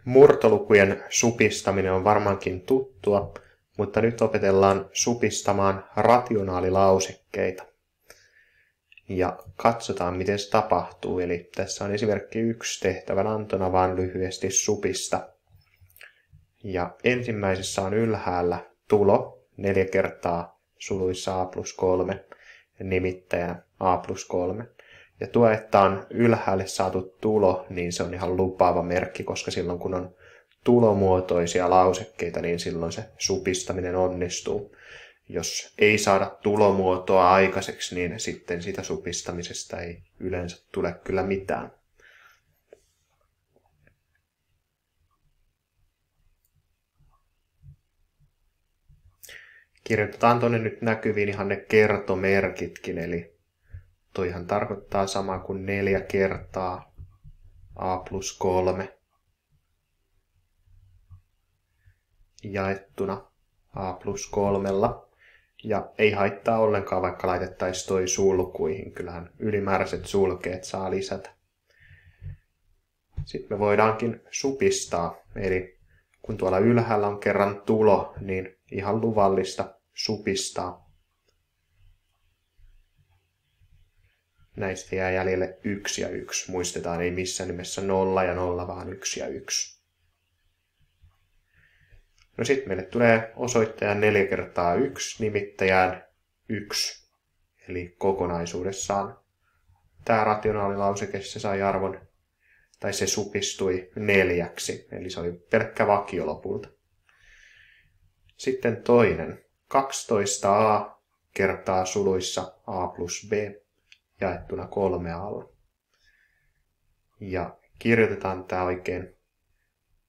Murtolukujen supistaminen on varmaankin tuttua, mutta nyt opetellaan supistamaan rationaalilausekkeita. Ja katsotaan, miten se tapahtuu. Eli tässä on esimerkki 1 tehtävän antona vaan lyhyesti supista. Ja ensimmäisessä on ylhäällä tulo 4 kertaa suluissa a plus 3 nimittäjänä a plus 3. Ja tuo, että on ylhäälle saatu tulo, niin se on ihan lupaava merkki, koska silloin kun on tulomuotoisia lausekkeita, niin silloin se supistaminen onnistuu. Jos ei saada tulomuotoa aikaiseksi, niin sitten sitä supistamisesta ei yleensä tule kyllä mitään. Kirjoitetaan tuonne nyt näkyviin ihan ne kertomerkitkin, eli toihan tarkoittaa sama kuin 4 kertaa a plus 3 jaettuna a plus 3. Ja ei haittaa ollenkaan, vaikka laitettaisiin toi sulkuihin. Kyllähän ylimääräiset sulkeet saa lisätä. Sitten me voidaankin supistaa. Eli kun tuolla ylhäällä on kerran tulo, niin ihan luvallista supistaa. Näistä jää jäljelle 1 ja 1. Muistetaan, ei missään nimessä 0 ja 0, vaan 1 ja 1. No sitten meille tulee osoittajan 4 kertaa 1 nimittäjään 1. Eli kokonaisuudessaan tämä rationaalilauseke se sai arvon, tai se supistui 4. Eli se oli pelkkä vakio lopulta. Sitten toinen. 12a kertaa suluissa a plus b jaettuna 3a. Ja kirjoitetaan tämä oikein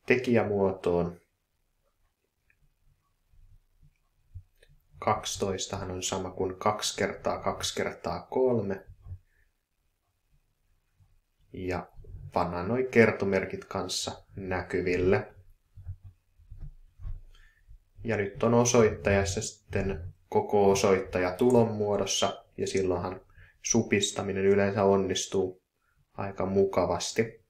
tekijämuotoon. 12 on sama kuin 2 kertaa 2 kertaa 3. Ja pannaan nuo kertomerkit kanssa näkyville. Ja nyt on osoittajassa sitten koko osoittaja tulon muodossa, ja silloinhan supistaminen yleensä onnistuu aika mukavasti.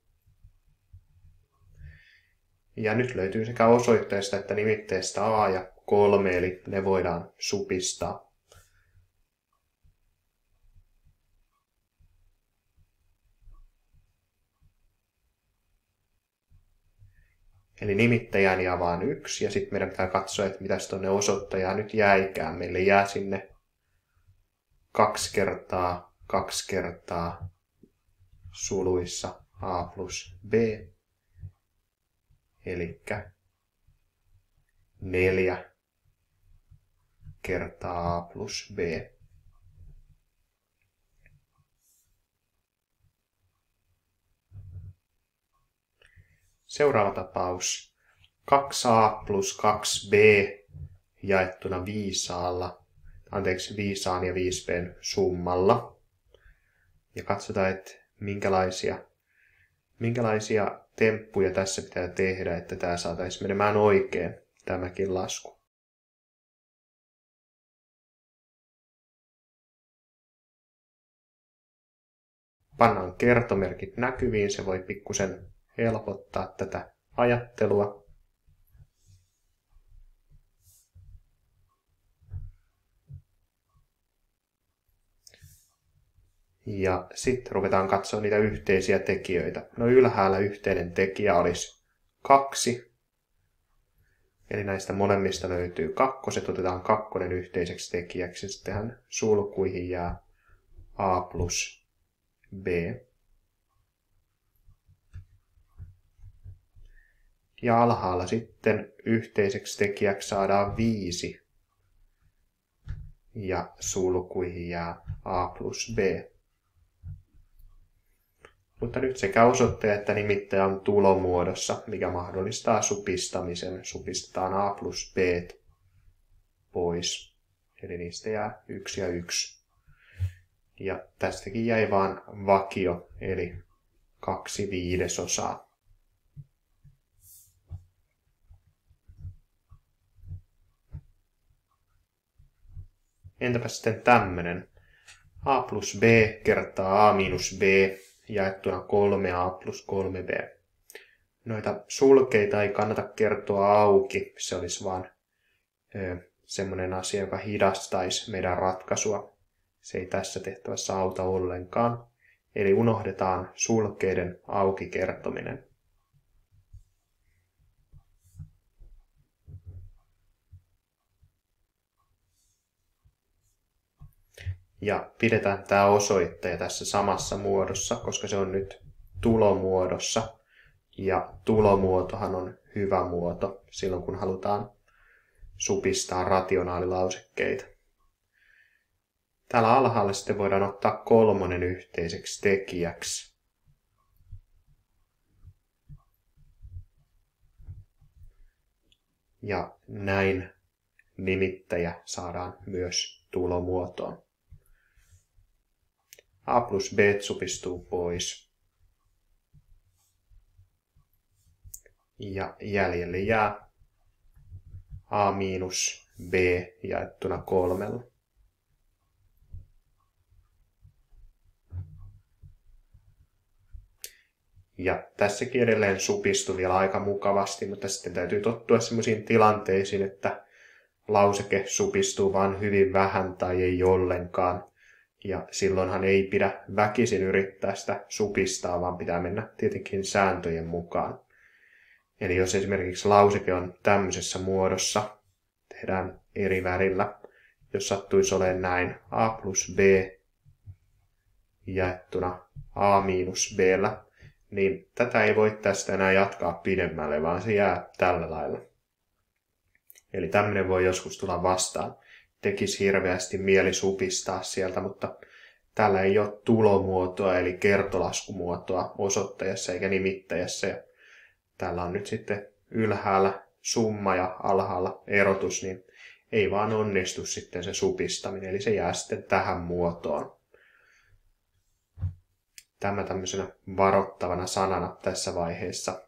Ja nyt löytyy sekä osoitteesta että nimitteestä a ja 3, eli ne voidaan supistaa. Eli nimittäjään jää vain 1, ja sitten meidän pitää katsoa, että mitäs tuonne osoittajaan nyt jäikään. Meille jää sinne 2 kertaa 2 kertaa suluissa a plus b, eli 4 kertaa a plus b. Seuraava tapaus. 2a plus 2b jaettuna 5a, 5a ja 5b summalla. Ja katsotaan, että minkälaisia temppuja tässä pitää tehdä, että tämä saataisiin menemään oikein, tämäkin lasku. Pannaan kertomerkit näkyviin, se voi pikkusen helpottaa tätä ajattelua. Ja sitten ruvetaan katsoa niitä yhteisiä tekijöitä. No ylhäällä yhteinen tekijä olisi 2. Eli näistä molemmista löytyy 2. Otetaan 2 yhteiseksi tekijäksi. Sittenhän sulkuihin jää a plus b. Ja alhaalla sitten yhteiseksi tekijäksi saadaan 5. Ja sulkuihin jää a plus b. Mutta nyt sekä osoittaja että nimittäjä on tulomuodossa, mikä mahdollistaa supistamisen. Supistetaan a plus b pois. Eli niistä jää 1 ja 1. Ja tästäkin jäi vaan vakio, eli 2/5. Entäpä sitten tämmönen? A plus b kertaa a miinus b jaettuna 3a plus 3b. Noita sulkeita ei kannata kertoa auki. Se olisi vaan semmoinen asia, joka hidastaisi meidän ratkaisua. Se ei tässä tehtävässä auta ollenkaan. Eli unohdetaan sulkeiden auki kertominen. Ja pidetään tämä osoittaja tässä samassa muodossa, koska se on nyt tulomuodossa. Ja tulomuotohan on hyvä muoto silloin, kun halutaan supistaa rationaalilausekkeita. Täällä alhaalla sitten voidaan ottaa 3 yhteiseksi tekijäksi. Ja näin nimittäjä saadaan myös tulomuotoon. A plus b supistuu pois. Ja jäljelle jää a miinus b jaettuna 3. Ja tässäkin edelleen supistui vielä aika mukavasti, mutta sitten täytyy tottua sellaisiin tilanteisiin, että lauseke supistuu vain hyvin vähän tai ei ollenkaan. Ja silloinhan ei pidä väkisin yrittää sitä supistaa, vaan pitää mennä tietenkin sääntöjen mukaan. Eli jos esimerkiksi lauseke on tämmöisessä muodossa, tehdään eri värillä, jos sattuisi olemaan näin a plus b jaettuna a miinus b, niin tätä ei voi tästä enää jatkaa pidemmälle, vaan se jää tällä lailla. Eli tämmöinen voi joskus tulla vastaan. Tekisi hirveästi mieli supistaa sieltä, mutta tällä ei ole tulomuotoa eli kertolaskumuotoa osoittajassa eikä nimittäjässä. Ja täällä on nyt sitten ylhäällä summa ja alhaalla erotus, niin ei vaan onnistu sitten se supistaminen, eli se jää sitten tähän muotoon. Tämä tämmöisenä varoittavana sanana tässä vaiheessa.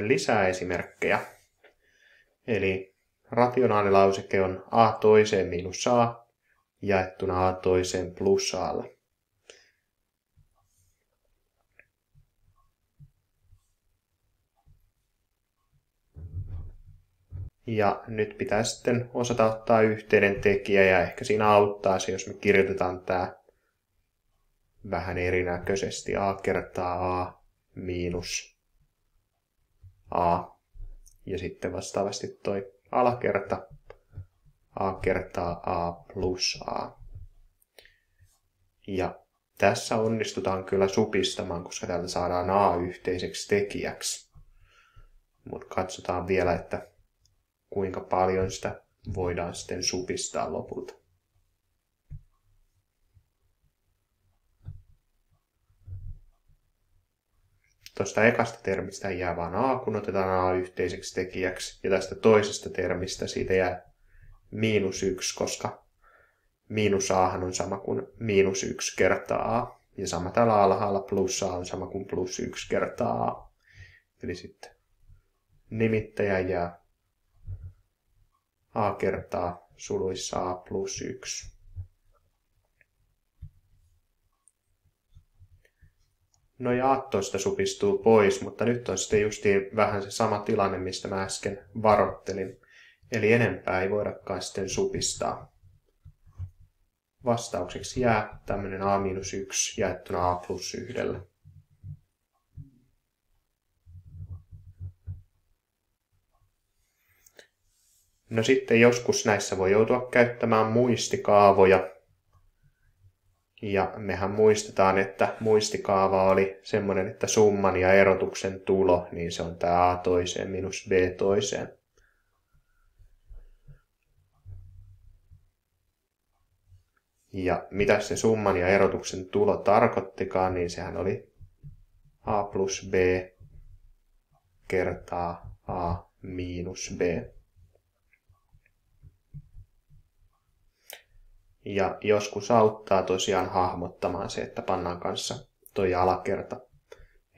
Lisää esimerkkejä. Eli rationaalilauseke on a toiseen miinus a jaettuna a toiseen plus a. Ja nyt pitää sitten osata ottaa yhteinen tekijä ja ehkä siinä auttaa se, jos me kirjoitetaan tämä vähän erinäköisesti. A kertaa a miinus a. Ja sitten vastaavasti toi alakerta a kertaa a plus a. Ja tässä onnistutaan kyllä supistamaan, koska täältä saadaan a yhteiseksi tekijäksi. Mutta katsotaan vielä, että kuinka paljon sitä voidaan sitten supistaa lopulta. Tuosta ekasta termistä jää vain a, kun otetaan a yhteiseksi tekijäksi. Ja tästä toisesta termistä siitä jää -1, koska -ahan on sama kuin -1 kertaa a. Ja sama täällä alhaalla plus a on sama kuin +1 kertaa a. Eli sitten nimittäjä jää a kertaa suluissa a plus 1. No ja aattoista supistuu pois, mutta nyt on sitten justiin vähän se sama tilanne, mistä mä äsken varoittelin. Eli enempää ei voidakaan sitten supistaa. Vastaukseksi jää tämmöinen a-1 jaettuna a plus 1. No sitten joskus näissä voi joutua käyttämään muistikaavoja. Ja mehän muistetaan, että muistikaava oli semmoinen, että summan ja erotuksen tulo, niin se on tämä a toiseen minus b toiseen. Ja mitä se summan ja erotuksen tulo tarkoittikaan, niin sehän oli a plus b kertaa a miinus b. Ja joskus auttaa tosiaan hahmottamaan se, että pannaan kanssa toi alakerta,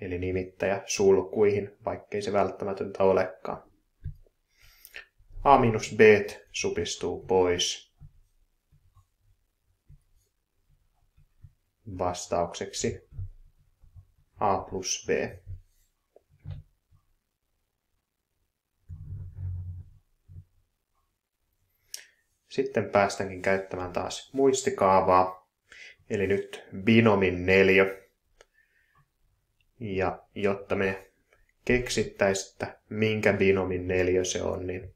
eli nimittäjä sulkuihin, vaikkei se välttämätöntä olekaan. A minus b supistuu pois. vastaukseksi a plus b. Sitten päästäänkin käyttämään taas muistikaavaa, eli nyt binomin neliö. Ja jotta me keksittäisiin, että minkä binomin neliö se on, niin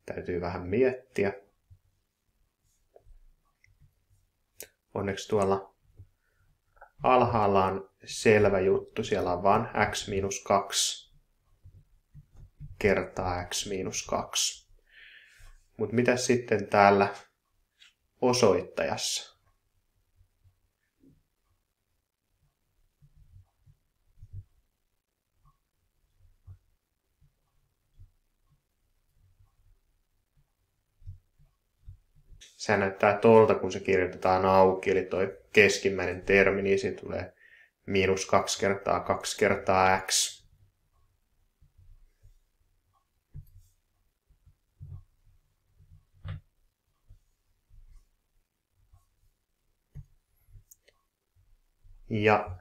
täytyy vähän miettiä. Onneksi tuolla alhaalla on selvä juttu. Siellä on vain x-2 kertaa x-2. Mutta mitä sitten täällä osoittajassa? Se näyttää tuolta, kun se kirjoitetaan auki, eli toi keskimmäinen termi, niin siinä tulee -2 kertaa 2 kertaa x. Ja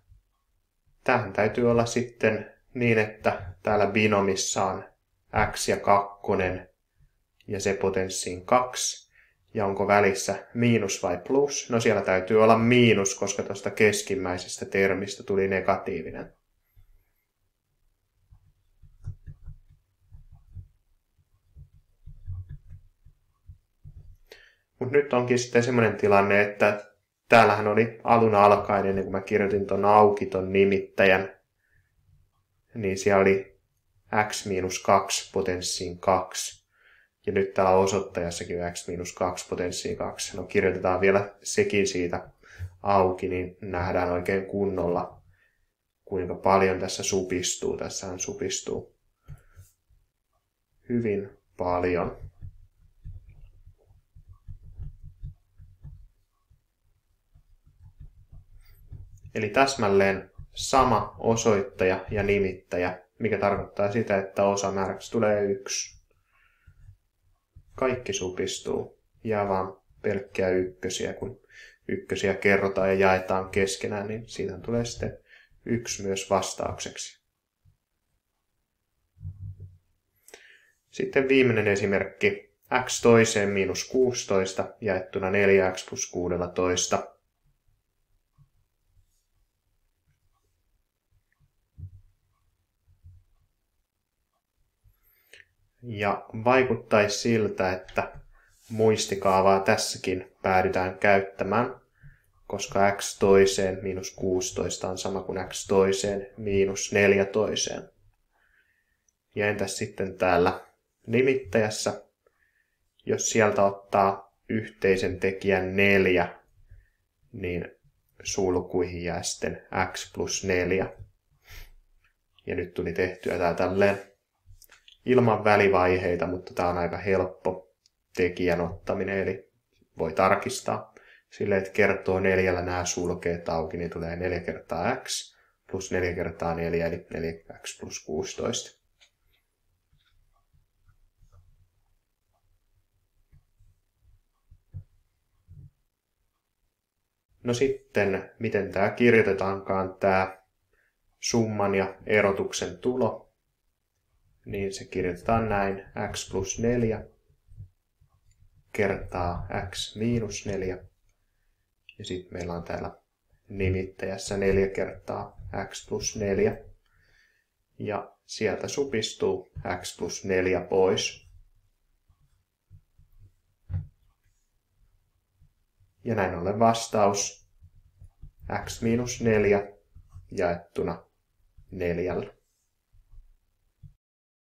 tähän täytyy olla sitten niin, että täällä binomissa on x ja 2 ja se potenssiin 2. Ja onko välissä miinus vai plus? No siellä täytyy olla miinus, koska tuosta keskimmäisestä termistä tuli negatiivinen. Mutta nyt onkin sitten semmoinen tilanne, että täällähän oli alun alkaen, ennen kuin mä kirjoitin ton auki ton nimittäjän, niin siellä oli x-2 potenssiin 2. Ja nyt täällä osoittajassakin on x-2 potenssiin 2. No kirjoitetaan vielä sekin siitä auki, niin nähdään oikein kunnolla, kuinka paljon tässä supistuu. Tässähän supistuu hyvin paljon. Eli täsmälleen sama osoittaja ja nimittäjä, mikä tarkoittaa sitä, että osamääräksi tulee 1. Kaikki supistuu. Jää vaan pelkkiä ykkösiä. Kun ykkösiä kerrotaan ja jaetaan keskenään, niin siitä tulee sitten 1 myös vastaukseksi. Sitten viimeinen esimerkki. X toiseen miinus 16 jaettuna 4x plus 16. Ja vaikuttaisi siltä, että muistikaavaa tässäkin päädytään käyttämään, koska x toiseen miinus 16 on sama kuin x toiseen miinus 14. Ja entäs sitten täällä nimittäjässä, jos sieltä ottaa yhteisen tekijän 4, niin sulkuihin jää sitten x plus 4. Ja nyt tuli tehtyä tää tälleen ilman välivaiheita, mutta tämä on aika helppo tekijän ottaminen, eli voi tarkistaa silleen, että kertoo 4 nämä sulkeet auki, niin tulee 4 kertaa x plus 4 kertaa 4, eli 4x plus 16. No sitten, miten tämä kirjoitetaankaan, tämä summan ja erotuksen tulo, niin se kirjoitetaan näin, x plus 4 kertaa x miinus 4. Ja sitten meillä on täällä nimittäjässä 4 kertaa x plus 4. Ja sieltä supistuu x plus 4 pois. Ja näin ollen vastaus x miinus 4 jaettuna 4.